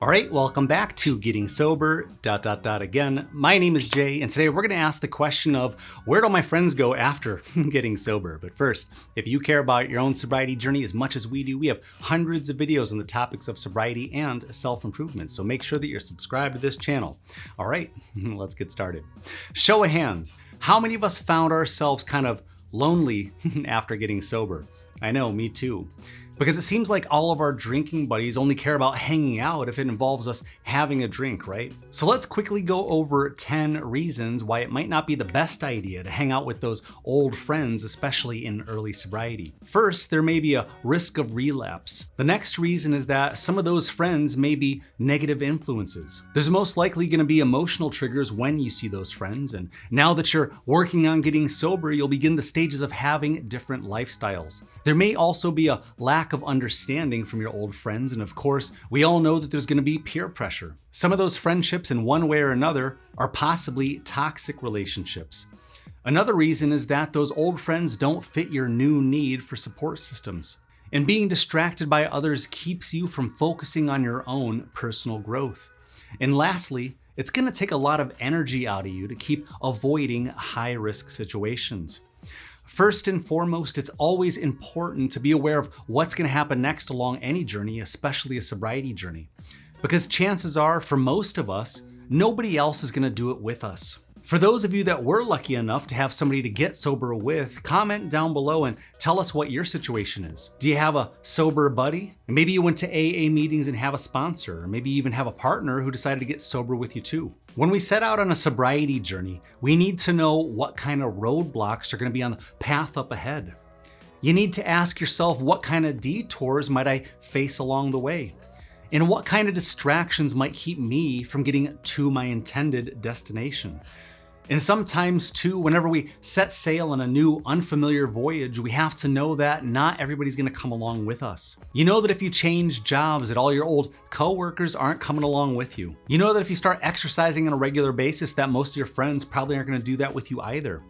All right, welcome back to Getting Sober, again. My name is Jay, and today we're gonna ask the question of, where do my friends go after getting sober? But first, if you care about your own sobriety journey as much as we do, we have hundreds of videos on the topics of sobriety and self-improvement, so make sure that you're subscribed to this channel. All right, let's get started. Show of hands, how many of us found ourselves kind of lonely after getting sober? I know, me too. Because it seems like all of our drinking buddies only care about hanging out if it involves us having a drink, right? So let's quickly go over 10 reasons why it might not be the best idea to hang out with those old friends, especially in early sobriety. First, there may be a risk of relapse. The next reason is that some of those friends may be negative influences. There's most likely going to be emotional triggers when you see those friends, and now that you're working on getting sober, you'll begin the stages of having different lifestyles. There may also be a lack of understanding from your old friends, and of course, we all know that there's going to be peer pressure. Some of those friendships, in one way or another, are possibly toxic relationships. Another reason is that those old friends don't fit your new need for support systems. And being distracted by others keeps you from focusing on your own personal growth. And lastly, it's going to take a lot of energy out of you to keep avoiding high-risk situations. First and foremost, it's always important to be aware of what's going to happen next along any journey, especially a sobriety journey. Because chances are, for most of us, nobody else is going to do it with us. For those of you that were lucky enough to have somebody to get sober with, comment down below and tell us what your situation is. Do you have a sober buddy? And maybe you went to AA meetings and have a sponsor, or maybe you even have a partner who decided to get sober with you too. When we set out on a sobriety journey, we need to know what kind of roadblocks are going to be on the path up ahead. You need to ask yourself, what kind of detours might I face along the way? And what kind of distractions might keep me from getting to my intended destination? And sometimes too, whenever we set sail on a new unfamiliar voyage, we have to know that not everybody's gonna come along with us. You know that if you change jobs, that all your old coworkers aren't coming along with you. You know that if you start exercising on a regular basis, that most of your friends probably aren't gonna do that with you either.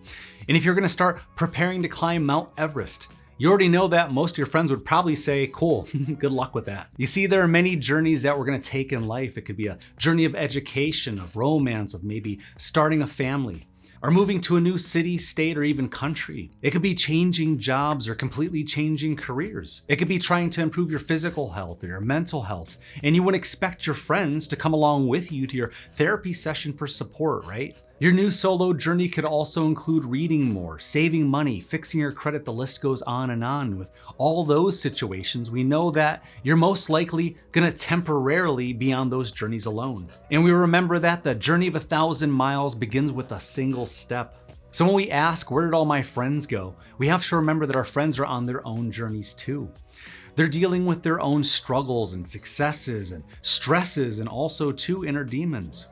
And if you're gonna start preparing to climb Mount Everest, you already know that most of your friends would probably say, cool, good luck with that. You see, there are many journeys that we're gonna take in life. It could be a journey of education, of romance, of maybe starting a family, or moving to a new city, state, or even country. It could be changing jobs or completely changing careers. It could be trying to improve your physical health or your mental health. And you wouldn't expect your friends to come along with you to your therapy session for support, right? Your new solo journey could also include reading more, saving money, fixing your credit, the list goes on and on. With all those situations, we know that you're most likely gonna temporarily be on those journeys alone. And we remember that the journey of 1,000 miles begins with a single step. So when we ask, where did all my friends go? We have to remember that our friends are on their own journeys too. They're dealing with their own struggles and successes and stresses, and also too inner demons.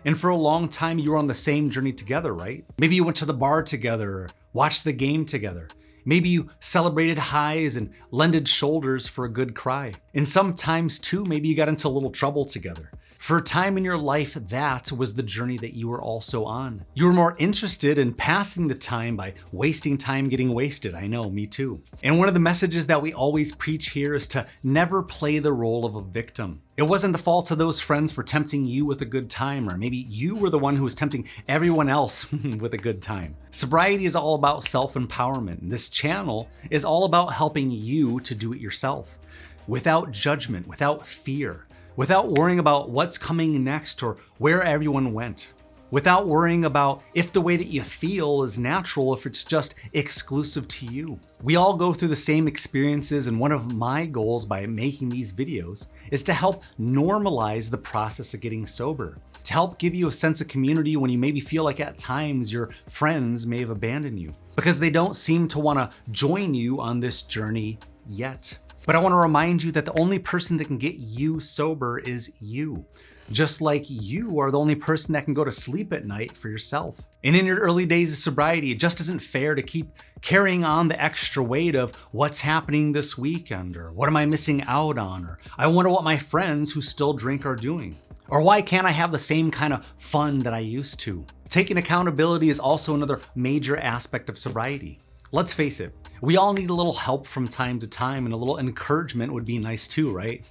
And for a long time, you were on the same journey together, right? Maybe you went to the bar together or watched the game together. Maybe you celebrated highs and lended shoulders for a good cry. And sometimes too, maybe you got into a little trouble together. For a time in your life, that was the journey that you were also on. You were more interested in passing the time by wasting time getting wasted. I know, me too. And one of the messages that we always preach here is to never play the role of a victim. It wasn't the fault of those friends for tempting you with a good time, or maybe you were the one who was tempting everyone else with a good time. Sobriety is all about self-empowerment. This channel is all about helping you to do it yourself, without judgment, without fear, without worrying about what's coming next or where everyone went, without worrying about if the way that you feel is natural, if it's just exclusive to you. We all go through the same experiences, and one of my goals by making these videos is to help normalize the process of getting sober, to help give you a sense of community when you maybe feel like at times your friends may have abandoned you because they don't seem to want to join you on this journey yet. But I want to remind you that the only person that can get you sober is you. Just like you are the only person that can go to sleep at night for yourself. And in your early days of sobriety, it just isn't fair to keep carrying on the extra weight of what's happening this weekend, or what am I missing out on, or I wonder what my friends who still drink are doing, or why can't I have the same kind of fun that I used to. Taking accountability is also another major aspect of sobriety. Let's face it, We all need a little help from time to time, and a little encouragement would be nice too, right?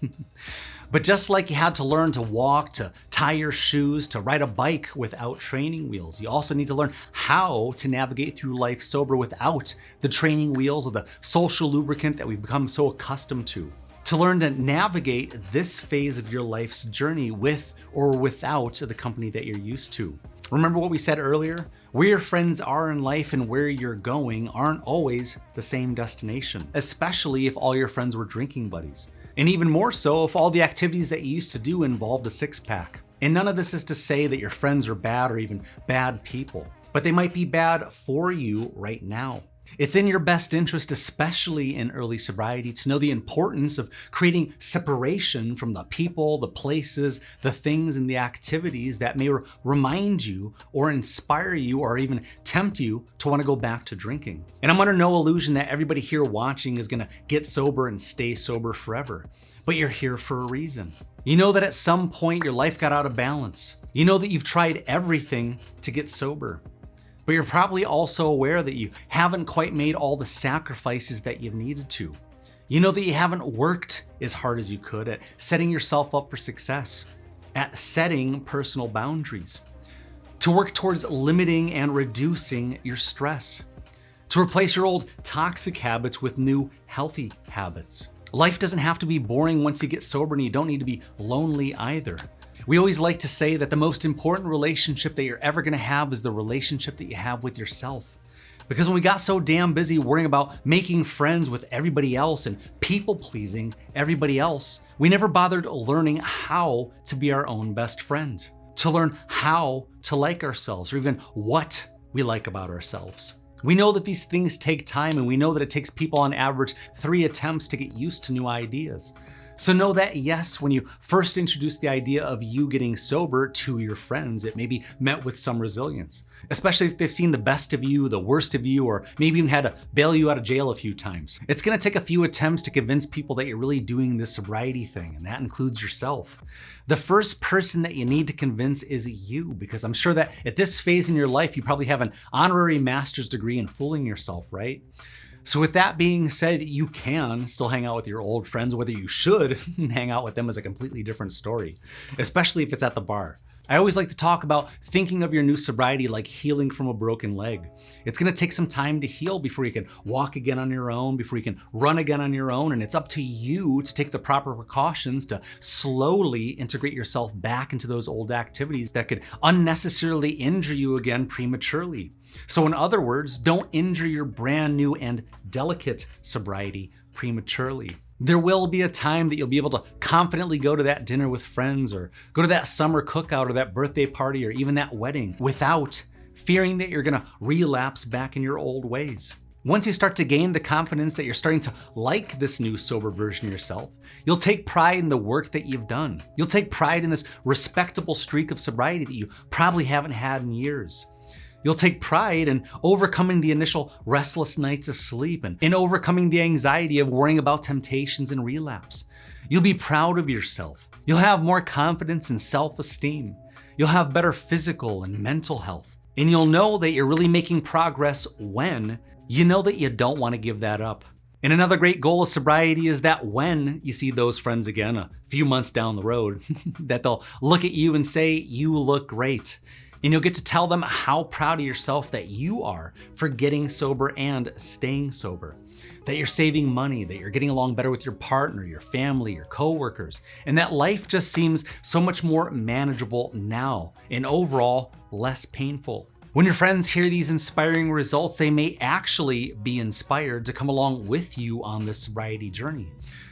But just like you had to learn to walk, to tie your shoes, to ride a bike without training wheels, you also need to learn how to navigate through life sober without the training wheels or the social lubricant that we've become so accustomed to. To learn to navigate this phase of your life's journey with or without the company that you're used to. Remember what we said earlier? Where your friends are in life and where you're going aren't always the same destination, especially if all your friends were drinking buddies. And even more so if all the activities that you used to do involved a six-pack. And none of this is to say that your friends are bad or even bad people, but they might be bad for you right now. It's in your best interest, especially in early sobriety, to know the importance of creating separation from the people, the places, the things, and the activities that may remind you or inspire you or even tempt you to want to go back to drinking. And I'm under no illusion that everybody here watching is going to get sober and stay sober forever. But you're here for a reason. You know that at some point your life got out of balance. You know that you've tried everything to get sober. But you're probably also aware that you haven't quite made all the sacrifices that you've needed to. You know that you haven't worked as hard as you could at setting yourself up for success, at setting personal boundaries, to work towards limiting and reducing your stress, to replace your old toxic habits with new healthy habits. Life doesn't have to be boring once you get sober, and you don't need to be lonely either. We always like to say that the most important relationship that you're ever going to have is the relationship that you have with yourself. Because when we got so damn busy worrying about making friends with everybody else and people-pleasing everybody else, we never bothered learning how to be our own best friend, to learn how to like ourselves or even what we like about ourselves. We know that these things take time, and we know that it takes people on average 3 attempts to get used to new ideas. So know that yes, when you first introduced the idea of you getting sober to your friends, it may be met with some resilience, especially if they've seen the best of you, the worst of you, or maybe even had to bail you out of jail a few times. It's gonna take a few attempts to convince people that you're really doing this sobriety thing, and that includes yourself. The first person that you need to convince is you, because I'm sure that at this phase in your life, you probably have an honorary master's degree in fooling yourself, right? So with that being said, you can still hang out with your old friends. Whether you should hang out with them is a completely different story, especially if it's at the bar. I always like to talk about thinking of your new sobriety like healing from a broken leg. It's gonna take some time to heal before you can walk again on your own, before you can run again on your own, and it's up to you to take the proper precautions to slowly integrate yourself back into those old activities that could unnecessarily injure you again prematurely. So in other words, don't injure your brand new and delicate sobriety prematurely. There will be a time that you'll be able to confidently go to that dinner with friends, or go to that summer cookout, or that birthday party, or even that wedding without fearing that you're gonna relapse back in your old ways. Once you start to gain the confidence that you're starting to like this new sober version of yourself, you'll take pride in the work that you've done. You'll take pride in this respectable streak of sobriety that you probably haven't had in years. You'll take pride in overcoming the initial restless nights of sleep and in overcoming the anxiety of worrying about temptations and relapse. You'll be proud of yourself. You'll have more confidence and self-esteem. You'll have better physical and mental health. And you'll know that you're really making progress when you know that you don't want to give that up. And another great goal of sobriety is that when you see those friends again a few months down the road, that they'll look at you and say, "You look great." And you'll get to tell them how proud of yourself that you are for getting sober and staying sober. That you're saving money, that you're getting along better with your partner, your family, your coworkers, and that life just seems so much more manageable now and overall less painful. When your friends hear these inspiring results, they may actually be inspired to come along with you on this sobriety journey,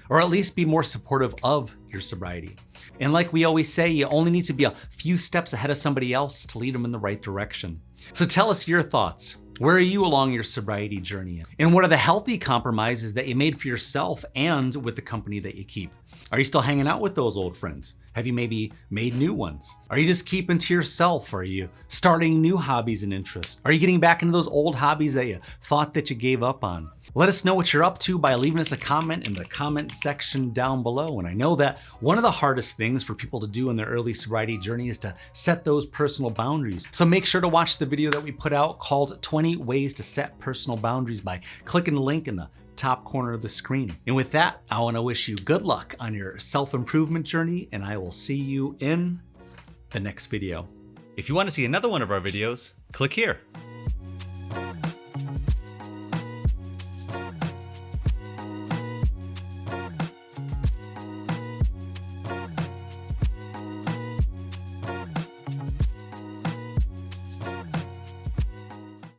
or at least be more supportive of your sobriety. And like we always say, you only need to be a few steps ahead of somebody else to lead them in the right direction. So tell us your thoughts. Where are you along your sobriety journey? And what are the healthy compromises that you made for yourself and with the company that you keep? Are you still hanging out with those old friends? Have you maybe made new ones? Are you just keeping to yourself? Are you starting new hobbies and interests? Are you getting back into those old hobbies that you thought that you gave up on? Let us know what you're up to by leaving us a comment in the comment section down below. And I know that one of the hardest things for people to do in their early sobriety journey is to set those personal boundaries. So make sure to watch the video that we put out called 20 Ways to Set Personal Boundaries by clicking the link in the top corner of the screen. And with that, I want to wish you good luck on your self-improvement journey, and I will see you in the next video. If you want to see another one of our videos, click here.